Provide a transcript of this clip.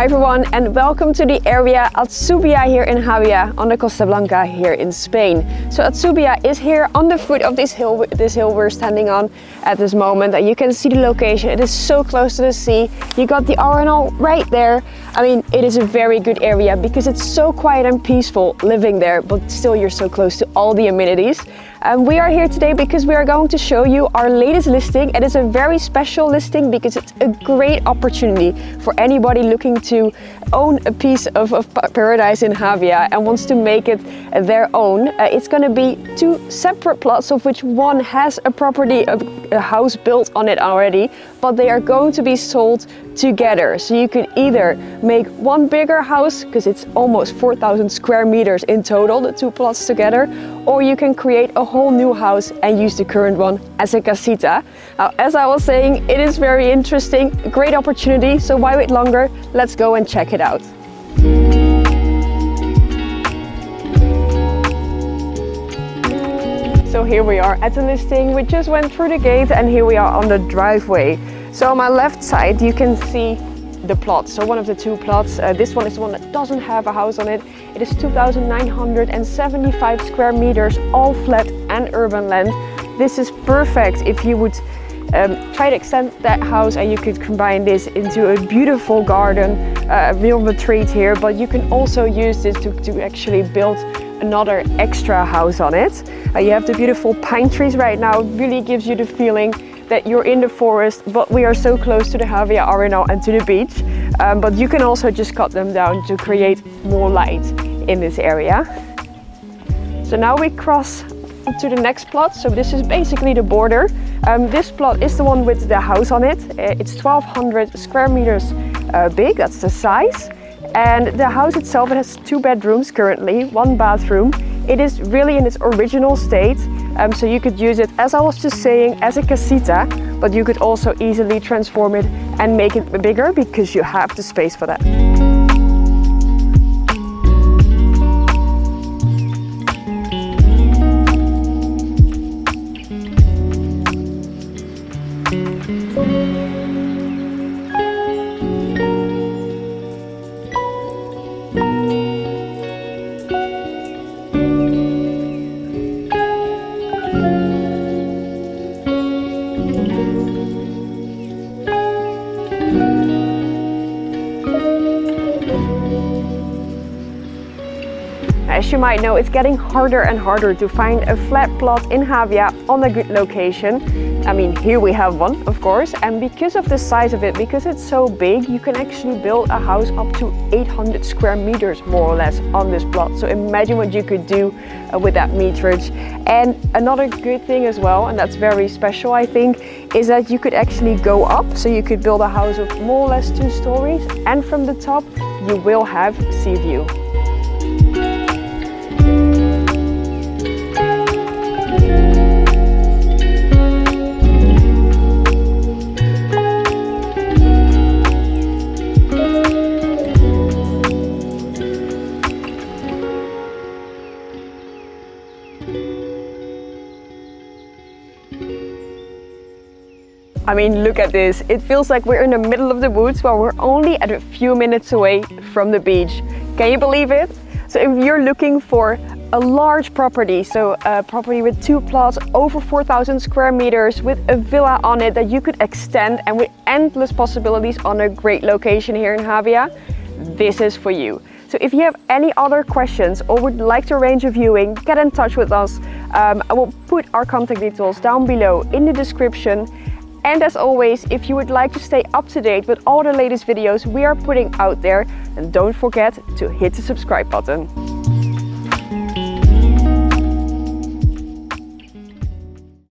Hi everyone, and welcome to the area Adsubia here in Javea on the Costa Blanca here in Spain. So Adsubia is here on the foot of this hill we're standing on at this moment. You can see the location. It is so close to the sea. You got the Arenal right there. I mean, it is a very good area because it's so quiet and peaceful living there, but still you're so close to all the amenities. We are here today because we are going to show you our latest listing. It is a very special listing because it's a great opportunity for anybody looking to own a piece of paradise in Javea and wants to make it their own. It's going to be two separate plots, of which one has a property, a house built on it already, but they are going to be sold together. So you could either make one bigger house, because it's almost 4,000 square meters in total, the two plots together, or you can create a whole new house and use the current one as a casita. Now, as I was saying, it is very interesting, a great opportunity, so why wait longer? Let's go and check it out. So here we are at the listing. We just went through the gate and here we are on the driveway. So on my left side you can see the plot, so one of the two plots. This one is the one that doesn't have a house on it. It is 2,975 square meters, all flat and urban land. This is perfect if you would try to extend that house and you could combine this into a beautiful garden, a real retreat here, but you can also use this to actually build another extra house on it. You have the beautiful pine trees right now. It really gives you the feeling that you're in the forest, but we are so close to the Javea Arenal and to the beach. But you can also just cut them down to create more light in this area. So now we cross to the next plot. So this is basically the border. This plot is the one with the house on it. It's 1,200 square meters big, that's the size. And the house itself, it has 2 bedrooms currently, 1 bathroom. It is really in its original state, so you could use it, as I was just saying, as a casita, but you could also easily transform it and make it bigger because you have the space for that. As you might know, it's getting harder and harder to find a flat plot in Javea on a good location. I mean, here we have one, of course, and because of the size of it, because it's so big, you can actually build a house up to 800 square meters, more or less, on this plot. So imagine what you could do with that meterage. And another good thing as well, and that's very special, I think, is that you could actually go up. So you could build a house of more or less 2 stories, and from the top, you will have sea view. I mean, look at this. It feels like we're in the middle of the woods while we're only at a few minutes away from the beach. Can you believe it? So if you're looking for a large property, so a property with 2 plots, over 4,000 square meters, with a villa on it that you could extend and with endless possibilities on a great location here in Javea, this is for you. So if you have any other questions or would like to arrange a viewing, get in touch with us. I will put our contact details down below in the description. And as always, if you would like to stay up to date with all the latest videos we are putting out there, then don't forget to hit the subscribe button.